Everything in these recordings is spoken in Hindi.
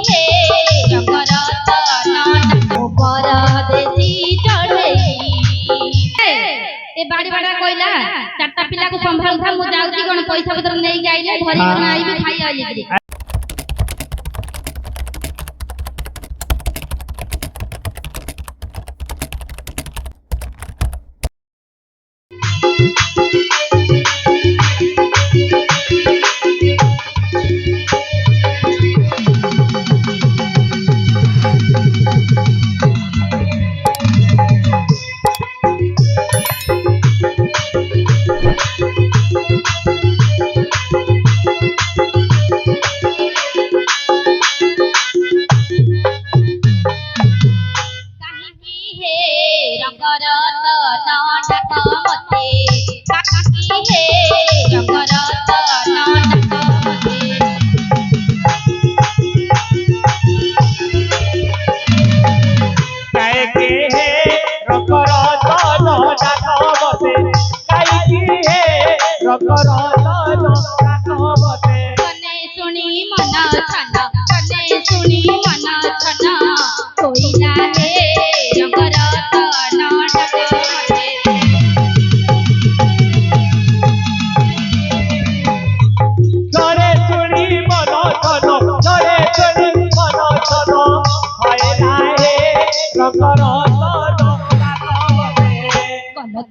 हे रंगरत परदेसी चढ़ई ए बाड़ी बाड़ा कोइला चारटा पिला को संभाल था मु जाउती कोन पैसा पत्र नै आइले धरि कोन आइबे खाई आइले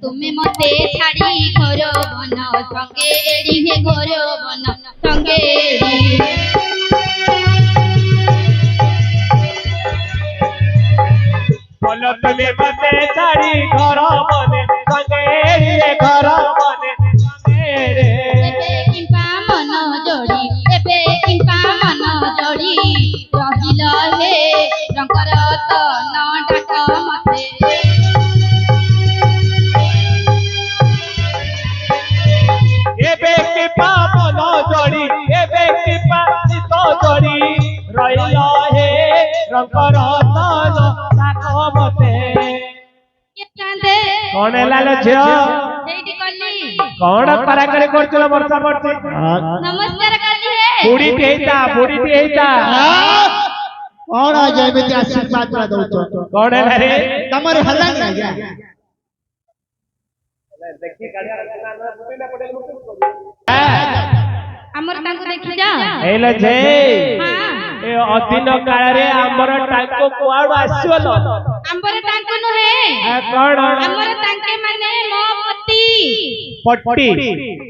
तुम्हें मते छाड़ी घर बन संगे एड़ी हे घर बन संगे बोलो तुम्हें मते छाड़ी घर बने संगे एड़ी हे घर बने संगे रे एबे किंपा मन जोड़ी एबे किंपा मन जोड़ी रहिल हे रंगरत न डाक मते कौन लाल झियो कौन पराकरी करछलो वर्षा पड़छे नमस्कार काजी हे बुढ़ी हेता कौन आ जाए बेटी आशीर्वाद करा दउछो कौन है रे तमरे हल्ला नहीं गया देखी गाड़ी रचना न बुटी ना पड़े मुकुट हमर तांको देखि जा एले जे हां ए अदिन काल रे हमर टाको कुआड आसीवलो हमर तांको न हे कोन हमर तांके माने मो पति पट्टी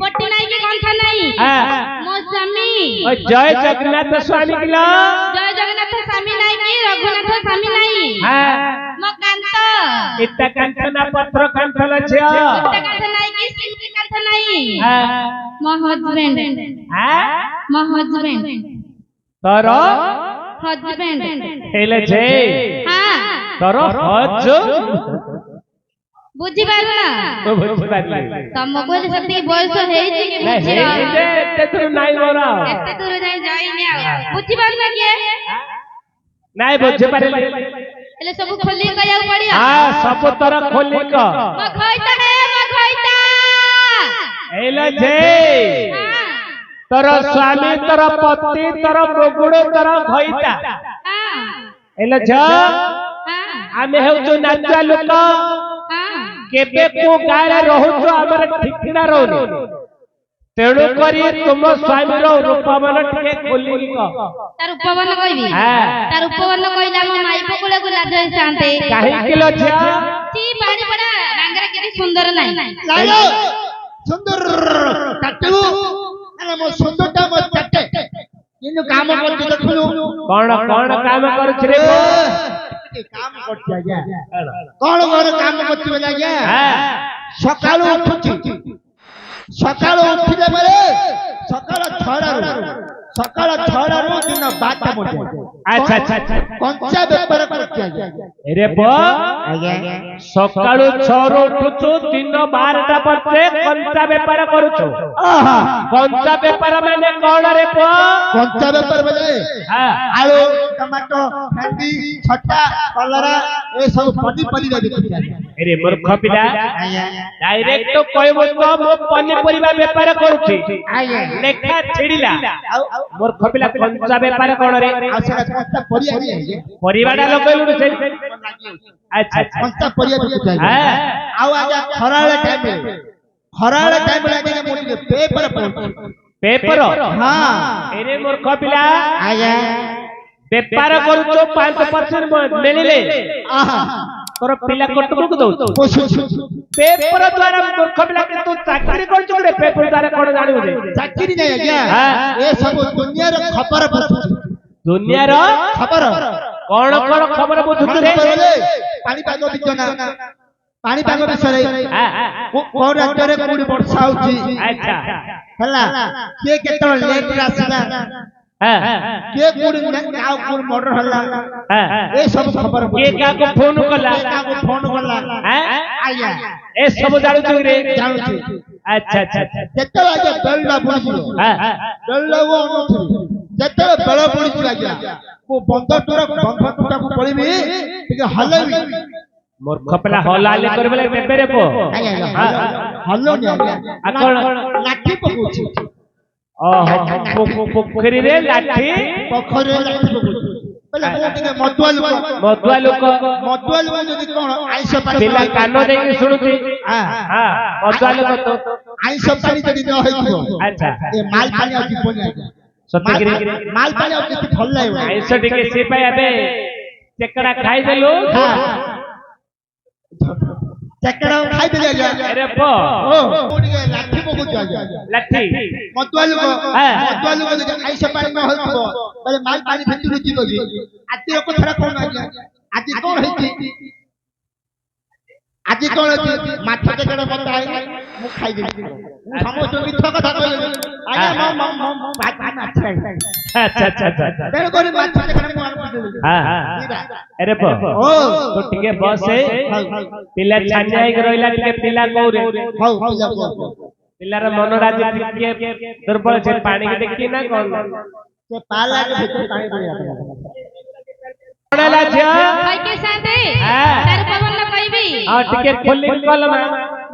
पट्टी नाही के कंठा नाही हां मो स्वामी ओ जय जगन्नाथ स्वामी किला जय जगन्नाथ स्वामी नाही की रघुनाथ स्वामी नाही हां मो कांत इत्ता कांतना पत्र कांतल छ इत्ता कांत नाही की सिंह कांत नाही हां मो हस्बैंड हां मो हस्बैंड तोर हस्बैंड एले जे हां तोर हज बुझी पारला तो बुझी पारली तमको सती बयस हेछि कि बुझी एते दूर नाही मोरा एते दूर जाई नै आ बुझी पारला के नाही बुझी पारली एले सब खोली कया पड़ी हां सब तरह खोली क म खइता है म खइता एले जे तोर स्वामी तोर पति तोर बगुड़े तोर खइता हां एले छ हां आमे हेउ नाचा लोक हां केबे को गारे रहउछ हमर ठिकना रहउनी तेणु करी तुम स्वामी रो रूपवन टिके खोली क तार उपवन कइबी हां तार उपवन कइला म माई पकुले को लाज शांते काहे किलो छ ती बाड़ी बड़ा बांगरा केते सुंदर नाही लालो सुंदर टट्टू अरे मो सुंदरटा मो टट्टे इनु काम करती देखुनु कौन काम करछ रे काम करती आज्ञा कौन काम करती बोला आज्ञा सकाळू उठुची सकाळू उठिले मारे सकाळ 6 दिन 12टा मोटे अच्छा अच्छा अच्छा कंचा व्यापार करती आज्ञा रे प सकाळू 6 रो उठुछु दिन 12टा पछे कंचा व्यापार करूछु कंचा व्यापार माने कोन रे प कंचा व्यापार बोले हां आलू टमाटो भेंडी छट्टा कलरा ए सब पनीपरिया बिकुची अरे मूर्ख पिला आया डायरेक्ट तो कहबो तो मो पनीपरिया व्यापार करूची आया लेखा छिड़िला मूर्ख पिला कंचा व्यापार कोन रे आसेला कंचा परिया नहीं परिवाडा लगैलु से अच्छा कंचा परिया बिकुची हां आउ आजा खराळे टाइम लागे मोटी पेपर पढ पेपर हां अरे मूर्ख पिला आया व्यापार करूचो 5% मिलिले आहा तोर पिला कोटको को दउ पेपर द्वारा मूर्ख पिला के तू चाकरी करछु रे पेपर द्वारा कोन जानिबो रे चाकरी नहीं आज्ञा ए सब दुनिया रे खबर बुझुछु दुनिया रो खबर कोन कोन खबर बुझुछु रे पानी पाग बिचना पानी पाग बिसरे कोन राज्य रे कोडी वर्षा होची अच्छा हला के केतो लेट रासला हां के कोडी नाव कोन मर्डर हला हां ए सब खबर के का को फोन कला का को फोन करला हां आया ए सब जानुछु रे जानुछु अच्छा अच्छा केतो आगे बेलडा बुझियो हां बेलडा वो नथि जेते बेल बुझियो आज्ञा को बंद टूटा को पळिबी ଟିକେ हलबी मूर्ख पिला हलाले करबले पेपर को हल्लो नहीं आज्ञा कोन लाठी पकोछि ओहो पोखरी रे लाठी पोखरे लाठी पकोछि पहले मोटिके मधुआ लोक जदी कोन आइस पानी पिला कानो देई सुनुती हां हां मधुआ लोक तो आइस पानी जदी न होइथियो अच्छा ए माल पानी आछि पोनी आज्ञा सत्यगिरी माल पानी आछि भल लागो आइस टिके से पाए अबे चकड़ा खाई देलु हां चकड़ा खाई देले आज्ञा अरे पो ओ मोटिके लाठी पकोछि आज्ञा लाठी मधुआ लोक जदी आइस पानी न होइथियो पहले माल पानी भितरु जीव जी आति लोक थरा कोन आज्ञा आति कोन होइछि आजी कोन होइछि माथा चकड़ा बताई मु खाई देली समस्त मिथ्या कथा कहले आज्ञा म भात माछ अच्छा अच्छा अच्छा तेरे कोन माथा चकड़ा मु आन देली हां हां अरे पो ओ तो टिके बस है पिला छानिया के रोइला टिके पिला कोरे हौ पिला पिलार मन राजी टिके दुर्बल छे पानी के देखी ना कोन से पाला के भीतर पानी पड़िया कोनला छ भाई के साथे हां तार पवन न कहबी हां टिके खोली कलमा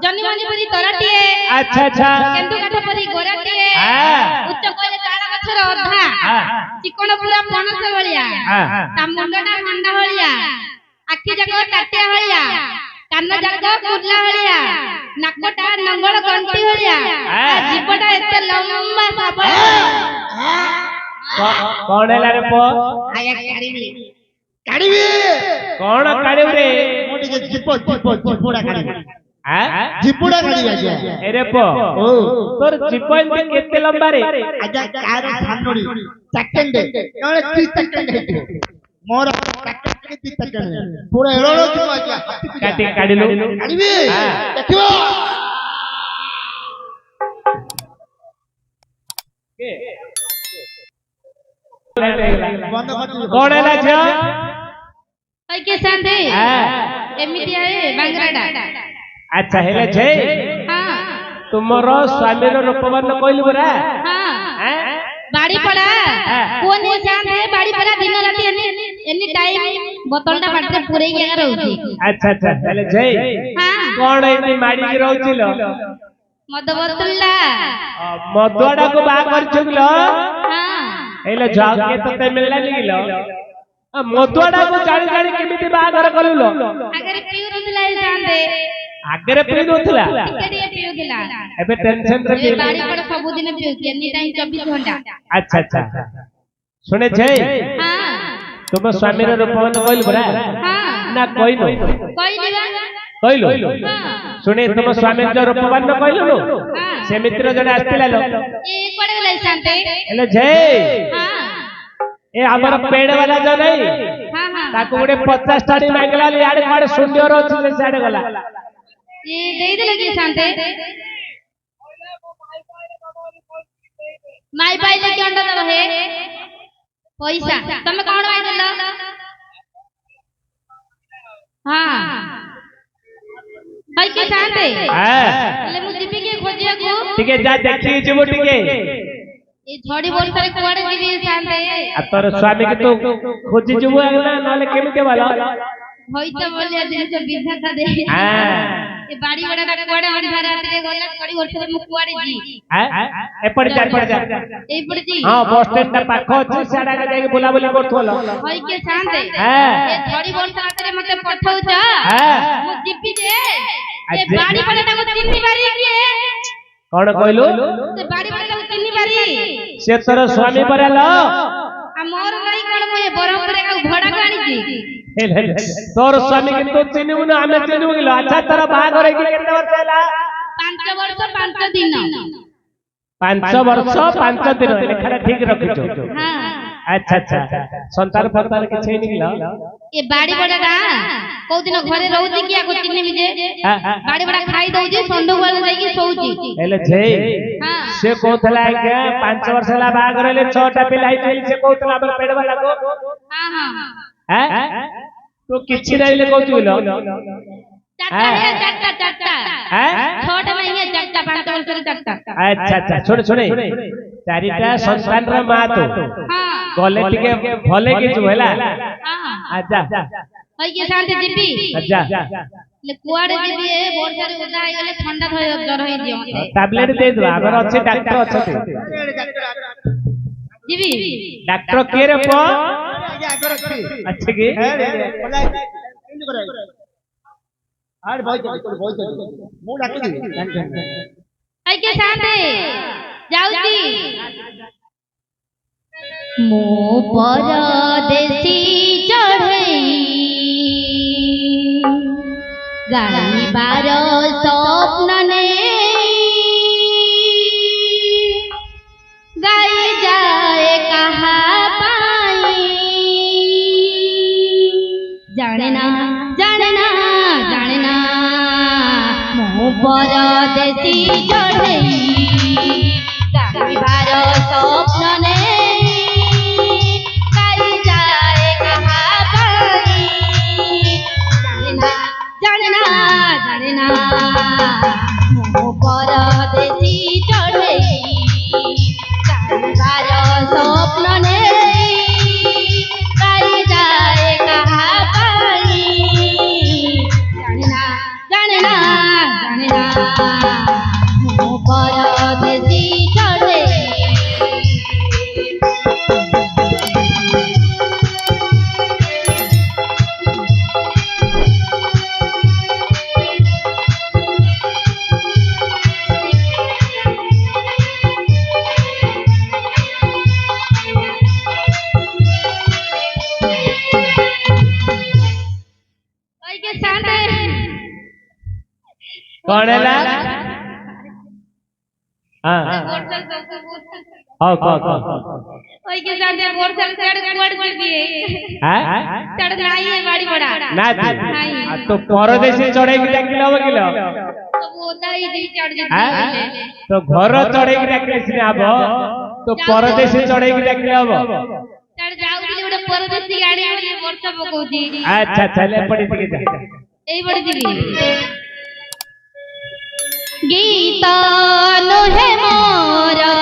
जन्नी मनी परी तराटिए अच्छा अच्छा केंदु काठ परी गोराटिए हां उच्च कोइले ताड़ा गछर अधा हां चिकण पूरा पणस भलिया हां ता मुंडटा खंडा भलिया आखि जाको टाटिया भलिया कान जाको कुर्ला भलिया नाकटा नंगल गंटी भलिया जीवटा एते लंबा साबळ कोनला रे पो आया काढीबी कोन काढिव रे मोटी के जिपोड़ा काढीबी हां जिपोड़ा काढी आज्ञा अरे पो ओ तोर जिपोइन केते लंबा रे आज्ञा कार धानोड़ी सेकंड नले 30 सेकंड हेतियो मोर सेकंड के 30 सेकंड पूरा एळो जिवो आज्ञा काटी काढिलु काढीबी देखियो कौन है छ भाई के साथे हां एमिति आए बांगराडा अच्छा हेले छे हां तुमरो स्वामीर रूपवन कहलु बरा हां हैं बाड़ी पड़ा कोन ए साथे बाड़ी पड़ा दिन राती एनी टाइम बोतलटा बाटरे पुरे के रहउची अच्छा अच्छा हेले छे हां कौन एनी माडी की रहउचिलो मद बोतलला मदुआडा को बा करछुलो हां हेले जाग के तते मिलला निगिलो मदुआडा को जानी जानी केमिति बागर करलु आगरे पिउ रथला ए साथे आगरे पी दोथला टिके पिउ दिला एबे टेंशन रे ए बाड़ी पड़ा सब दिन पिउ एनी टाइम 24 घंटा अच्छा अच्छा सुने छे हां तुम स्वामी रे रूपवन कहलु बरा हां ना कहलु कहलिबा कहलु सुने तुम स्वामी रे रूपवन कहलु नो हां से मित्र जने आस्तिला लो ए कोडे गलै साथे हेले छे हां ए हमर पेड़ वाला जो नहीं हां हां ताको गुडे 50 टाडी मांगला याड काड शून्य रो छ साडे गला ये देई देले के साथे माई पाइले के अंडा दब हे पैसा तमे कोन माई देलो हां भाई के साथे हां ले मु जीपी के खोजिया को ठीक है जा देखी जेबो ठीक है ए झड़ी वर्षा रे कुआडे जीवी शांते आ तोर स्वामी के तो खोजी जबु ना नाले केमिते वाला होई तो बोलिया दिन से विधाता दे हां ए बाड़ी बड़ा कुआडे हरि रात रे गला झड़ी वर्षा रे मु कुआडे जी हां एपड़ जा ए पड़ जी हां बस स्टैंड ता पाखो अछि साडा के जाई बुला बुला करथोला होई के शांते हां ए झड़ी वर्षा रात रे मते पठाउ जा हां मु जिपी दे ए बाड़ी बड़ा ताको चिन्नी बारी के कोन कहलु से बाड़ी बड़ा ताको चिन्नी बारी से तोर स्वामी परलो आ मोर नहीं कोन मो ए बरहमपुर का भड़ा काणी जी तोर स्वामी के तो चिन्हु ना हमें चिन्हु गेलो अच्छा तोर बाग रे के केते वर्ष हैला 5 वर्ष 5 दिन 5 वर्ष 5 दिन लेखा ठीक रखिछो हां अच्छा अच्छा संतान फतान के छै निकला ए बाड़ी बड़ा को दिन घरे रहउती कि आको चिन्नी मिजे बाड़ी बड़ा खाई दउजी संडो वाला जाई कि सोउजी एले छै हां से कहथला के 5 वर्ष ला बाग रे 6 टा पिलाई छै से कहथला हमर पेड़ वाला को हां हां हैं तो किछि नहीं ले कहथुलो चारटा हैं छोटा में ये चारटा 5 वर्ष रे चारटा अच्छा अच्छा छोड़ चारिटा संतान रे मा तो हां गले टिके भले के जो हैला हां अच्छा होई के शांति जीबी अच्छा ले कुआडे जीबी ए वर्षा रे उदा आइ गेले ठंडा थय जर होई दियो मते टैबलेट दे दो हमर अच्छे डॉक्टर अच्छे जीबी डॉक्टर के रे पो अच्छे के आर भाई मु डाक दी आई के शांति जाउती मो परदेसी चढ़ई गाई बार स्वप्न ने गाई जाए कहा पाई जाने ना मो परदेसी चढ़ई गाई बार स्वप्न ने गाई जाए कहा पाई जाने ना मो परदेसी चढ़ई गाई बार स्वप्न ने गाई जाए कहा पाई जाने ना मो परदेसी चढ़ई के शांति कौन हैला हां ओई के शांति वर्षा चढ़ कुआड जीबी हैं चढ़ नाई है बाड़ी बड़ा ना आ तो परदेसी चढ़े के डाकिलो किलो तो वो दाई दी चढ़ हैं जी तो घर चढ़े के डाकिले सिने आबो तो परदेसी चढ़े के डाकिले आबो चढ़ जाउली उडे परदेसी गाड़ी आडी वर्षा पकोजी अच्छा चले पड़ी के जा एई बड़ी जीबी गीता नो है मोरा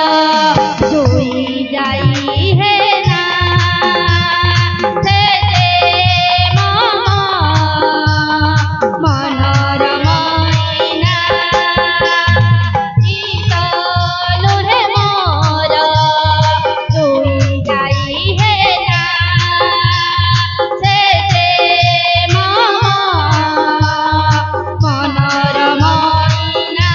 जोई जाई है ना से मामा मनोर मैना गीता नो है मोरा जोई जाई है ना से मामा मनोर मैना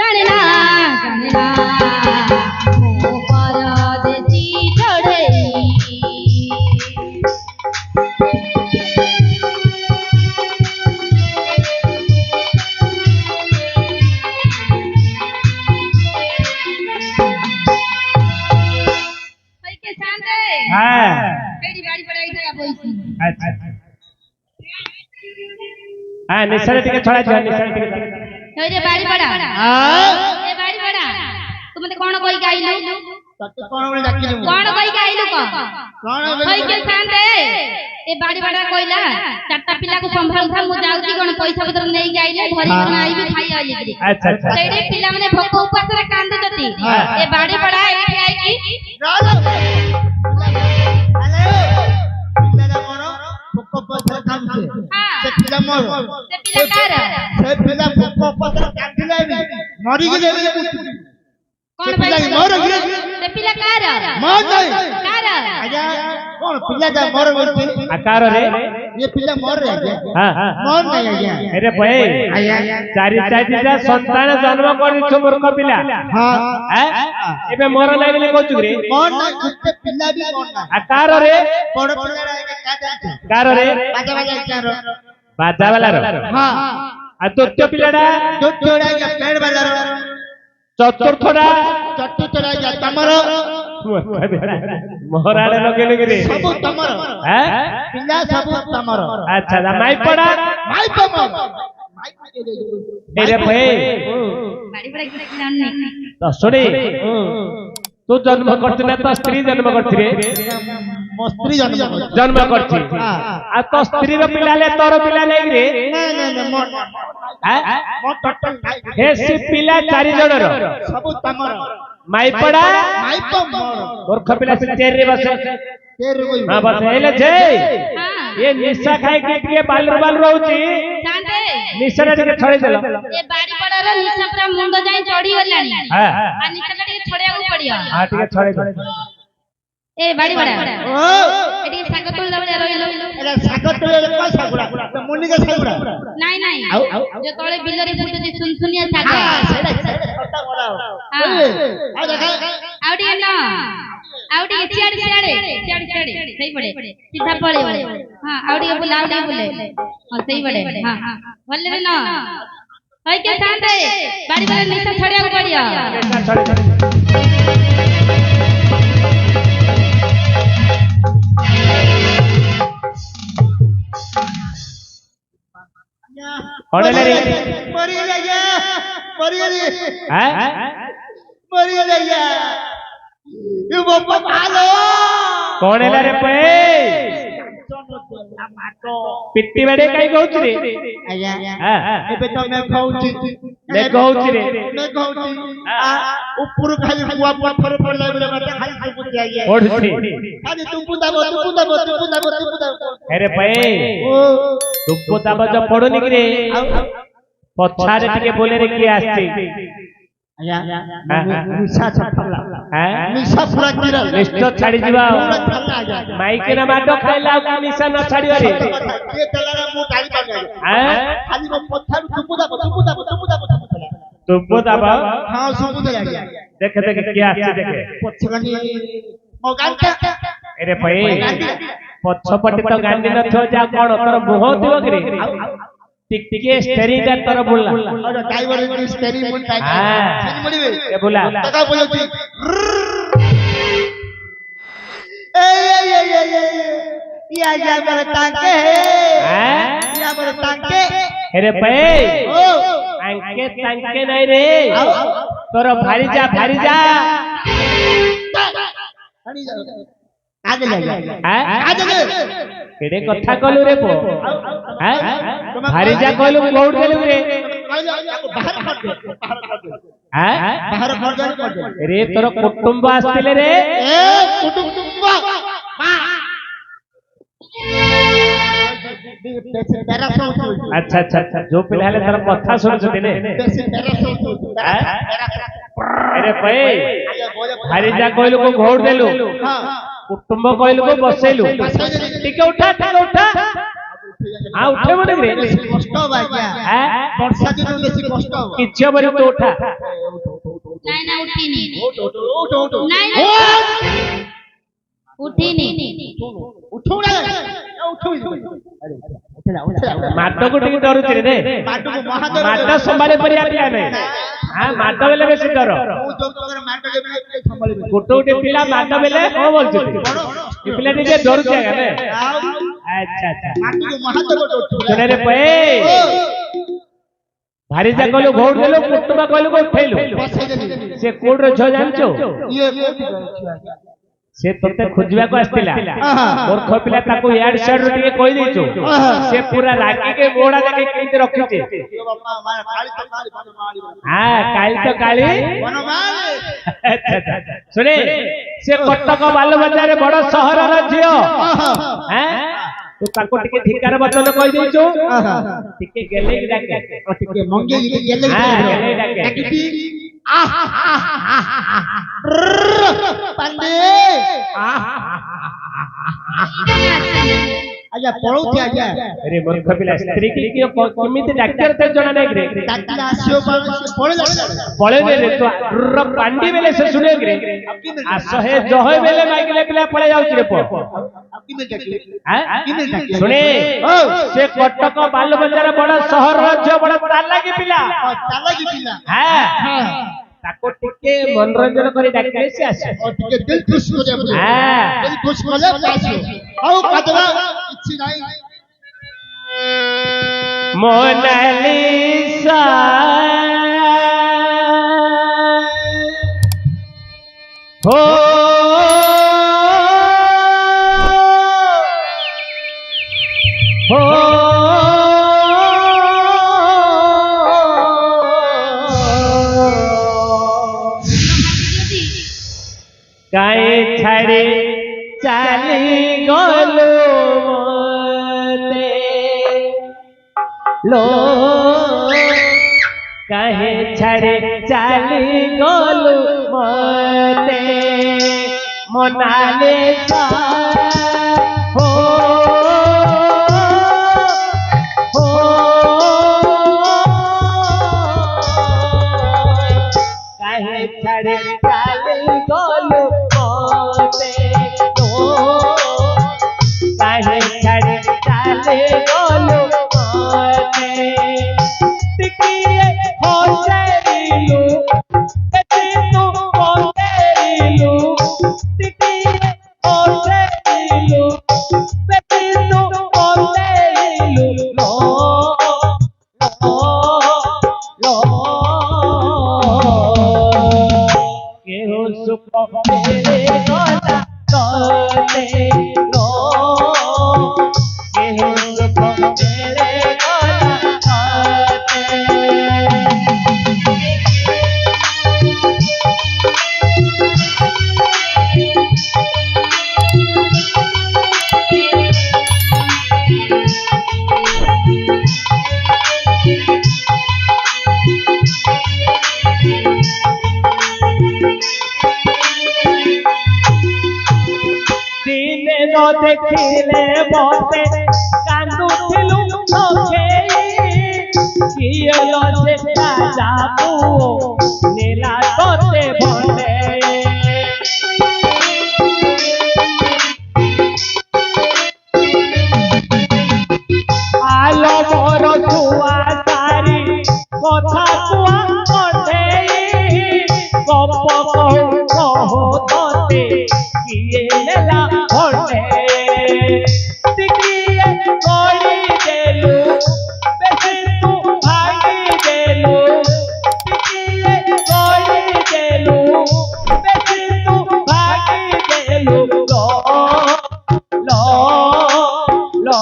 जाने ना मो परदेसी चढ़ई के शांत है हां मेरी गाड़ी पड़ाई था बोलती अच्छा हां निसरे टिके छोड़ा जा निसरे टिके रे बाड़ी पड़ा हां ए बाड़ी पड़ा तू मते कोन कोई गाइलु तते कोन बोले डाकिले कोन कोई गाइलु को कोन होई के शांत है ए बाड़ी पड़ा कोइला चारटा पिला को संभाल था मु जाउती कोन पैसा पत्र नहीं गाइले धरी कोन आई भी खाई आली अच्छा अच्छा सेडी पिला माने भोक उपास रे कांद जती ए बाड़ी पड़ा एठी आई की राज हेलो पिला मोर भोक पत्र काम से पिला मोर से पिला कार से पिला भोक पत्र काटिले मरि गेले कोन पिला भाई मोर गिरे से पिला कार मोर नहीं कार आजा कोन पिला जा मोर बोलती आकार रे ये पिला मोर रे हां हां मोर नहीं आजा अरे भाई आजा चारि चारिटा संतान जन्म करिछु मूर्ख पिला हां हैं एबे मोर नाही बोली कहछु रे मोर नहीं गुटे पिला भी मोर नहीं आकार रे बड़ पिला रे का जानते कार रे बाजा बाजा चारो बाजा वाला रो हां आ तोत्य पिलाडा जो जोड़ा जा पेड़ वाला रो चतुर्थडा चट्टू चढ़ा जा तमर मोहराडे लगेले रे सब तमर हैं पिला सब तमर अच्छा माई पड़ा भाई तमर रे भाई बाड़ी पड़ा की जाननी तो सुनी तू जन्म करती ना तो स्त्री जन्म करती रे मस्त्री जन्म करती आ तो स्त्री रो पिला ले तोर पिला ले रे नहीं मोर हैं मोर टटल खाई हे सी पिला चारि जण रो सब तमर माई पड़ा भाई तमर मूर्ख पिला से तेर रे बस तेरे कोई हां बस हेले छे हां ये निशा खाई के टिके बाल रहउची शांत है निशा टिके छड़े देला ए बाड़ी पड़ा रे निशा पूरा मुंडो जाई चढ़ी गलानी हां आ निशा के छोड़िया को पड़ियो हां टिके छड़े दे ए बाड़ी पड़ा ओ एटी साग तोल दबले रहिलो एला सागर तो ले का सागुड़ा तो मुन्नी के सागुड़ा नहीं नहीं जो तळे बिलरी फुटुची सुनसुनिया साग हां सेडा छोटा बड़ा आ देखा आउडी न आउडी चियाड़ी सही पड़े सीधा पड़े हां आउडी बोले हां सही पड़े हां बोले न होई के शांत है बाड़ी बाड़ी निशा छड़िया को पड़ियो कोड़े ले रे मरी ले जा मरी ले हैं मरी ले जा ये बाबा भालो कोड़े ले रे पे पिट्टी बड़े काई कहउची रे आया हां एबे तो मैं खाउची ले कहउची रे मैं खाउची आ ऊपर खाली बुआ पत्थर पर ले मते खाली सब जाइए ओढ़ती खाली तू बुदा अरे पे ओ तुप्पो ताब जो पड़ोनी कि रे पछारे टिके बोले रे की आस्ती आया निशा छपला हैं निशा पूरा गिरल लिस्ट छाड़ी जीवा पूरा छल्ला आ जा माइक ना माडो खाइला का निशा न छाड़ी रे ये तलारा मु डाली बन गया हैं खाली वो पत्थर तुप्पो ताब हां सुबुदा गया देखे की आस्ती देखे पछगनी मोगांता अरे भाई पछपटी तो गांडी न थो जा कोन तोर मुह दियो कि रे टिके स्टेरिंग का तोर बोलला और ड्राइवर की स्टेरिंग मुन टाइप हां सेनी मडिबे ए बोला तका बोलती ए या बर टांके हैं या बर टांके अरे भाई ओ अंके तंके नहीं रे तोर भारी जा हनी जा आज ले जा हैं आज ले केडे कथा कहलु रे पो हैं भारी जा कहलु कोड देलु रे बाहर कर दे हैं बाहर कर दे रे तोर कुटुंब आस्तिले रे ए कुटुंब अच्छा जो पिला हेले तोर कथा सुन छथि ने अरे भाई भारी जा कहलु को घोड़ देलु कुटुंब कहलु को बसेलु टिके उठा हां उठे बने रे कष्ट बा क्या हैं वर्षा दिन बेसी कष्ट हो किछ बरी तो उठा নাই না উঠিনি ওঠো ওঠো নাই না উঠিনি উঠো না উঠো ମାଡକୁ ଟିକେ ଡରୁଛି ରେ ମାଡକୁ ମହାଦର ମାଡ ସମ୍ଭାଳି ପାରିବା ପିଲା ନାହିଁ ହଁ ମାଡ ବେଲେ ବେଶୀ ଡର ମୁଁ ଯୋଗର ମାଡ ଦେବି ସମ୍ଭାଳିବି ଗୋଟେ ଗୋଟେ ପିଲା ମାଡ ବେଲେ କଣ ବୋଲଛୁ ଏ ପିଲା ଟିକେ ଡରୁଛି ଆଜ୍ଞା ରେ ଆଚ୍ଛା ଆଚ୍ଛା ମାଡକୁ ମହାଦର ଶୁଣେ ରେ ପେ ଭାରି ଯା କହିଲୁ ଭୋଟ ଦେଲୁ କୁଟୁମ୍ବା କହିଲୁ ଉଠେଇଲୁ ସେ କୋର୍ଟର ଝିଅ ଜାଣିଛୁ से तोते खोजवाको आस्तिला मूर्ख पिला ताको याड साइड रो टिके कहि देइछु से पूरा रागी के मोड़ा देके किंत रखिते हां काली तो काली बनमाली सुने से कटक बाल बाजार बड़ शहर रो झियो हैं तू ताको टिके धिकार बचन कहि देइछु टिके गेले डाके टिके मंगे गेले डाके पांडे आजा पळौती आजा अरे मूर्ख पिला स्त्री की केमिति डाक्टर ते जणा नै रे डाक्टर आसियो पळे रे तो र पांडी बेले से सुने रे आ सहे जहे बेले माइले पिला पळे जाउची रे पो सुने से कटक बाल बाजार बड़ शहर राज्य बड़ तालागी पिला हां ताको टिके मनोरंजन करी डाके से आसे टिके दिल खुश हो जाए हां दिल खुश हो जाए पाछो आउ कदवा इच्छी नहीं मोनालिसा हो हो काहे छाड़े चाली गलो मते लो काहे छाड़े चाली गलो मते मोनालिसा हो हो काहे छाड़े चाली गलो काहे छाड़े चाले गलो मते टिकिए हो जाइलू कति तू हो जाइलू टिकिए हो जाइलू कति तू हो जाइलू लो लो के हो सुख मेरे गला कहते लो के हो सुख मेरे गला कहते दिने नो देखिले मते कांदुथिलु नखेई कियलो से राजा पुओ नीला तोते भंडे आलो मोर छुआ तारी कथा कुआ कंढेई गप कहू तोते किए नेला भंडे टिकिए गड़ी देलु बेसी तू भागी देलु टिकिए गड़ी देलु बेसी तू भागी देलु लो लो लो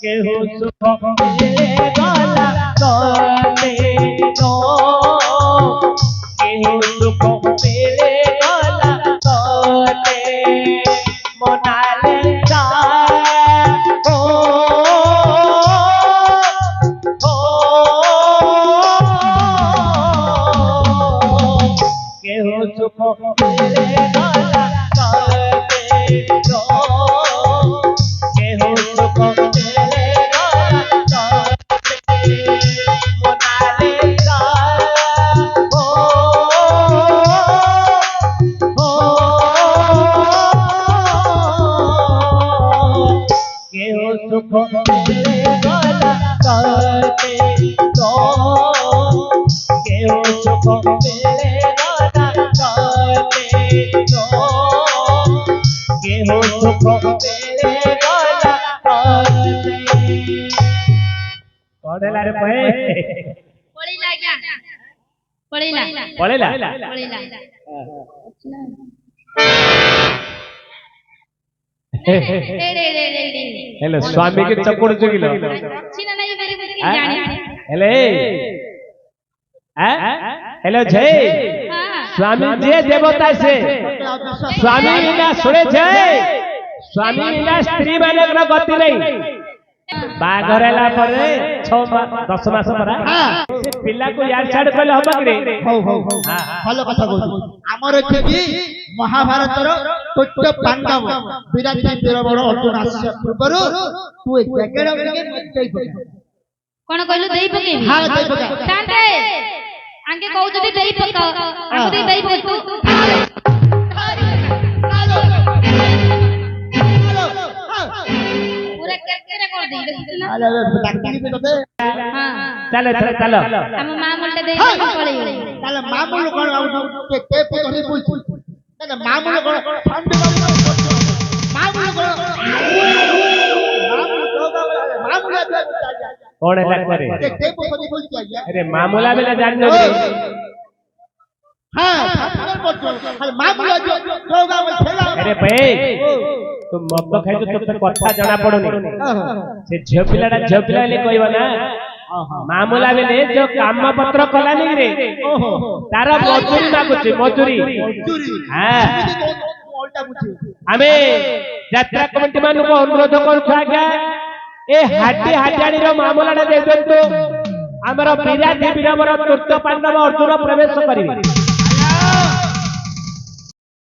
केहू सुख मेरे गला कहते लो केहू सुख मेरे गला कहते मोनालिसा हो हो केहू सुख मेरे गला कहते लो केहू सुख मेरे गला कहते मोनालिसा करते तो केहू सुख मिलेगा ना करते तो केहू सुख मिलेगा ना करते पढ़ेला रे पळीला पढ़ेला हेलो स्वामी के चक्कर चुगिलो चिना नहीं मेरे मुझे जाने हेले हेलो जय स्वामी जी देवता से स्वामी लीला सुने जय स्वामी लीला स्त्री मानकर गति नहीं बाघर ହେଲା ପରେ 10 ମାସ ପରା ସେ ପିଲାକୁ ୟାର ଛାଡ କହିଲେ ହବ କି ରେ ଭଲ କଥା କହୁଛୁ ଆମର ଏଠି ବି ମହାଭାରତର ତୋଟ ପାଣ୍ଡବ ବିରାଟ ବୀରବର ଅର୍ଜୁନ ଆସିବା ପୂର୍ବରୁ ତୁ ଏ ଜାଗେଡ ଟିକେ ଦେଇ ପକା कोन कहलु देई पकेबी हां देई पका शांते आंके कहू जदी देई पका आंके देई पका पूरा करके कर दे अरे डाक्टरी पे तो हां चलो चलो चलो हम मामूल देई पळी তাহলে মামুল কোন কে কে পুতনি বলছি না মামুল কোন ঠান্ডা মামুল কোন মামুল कौन है करे के কে পুতনি বলছি আইয়া अरे मामूला बेला जान लो हां ठाकुर बोलছো খালি মামুল যোগা বল খেলা अरे भाई तुम मत खाइ तो तोर कथा जाना पड़ोनी से झियो पिला ले कहबो ना मामूला बेले जो काम पत्र कलानी रे तार मजूरी मागुची मजूरी हां हमें यात्रा कमिटी मान को अनुरोध करछु आज्ञा ए हाटी रो मामूलाटा दे देतो हमर विराट वीरवर तृतीय पांडव अर्जुन प्रवेश करिवे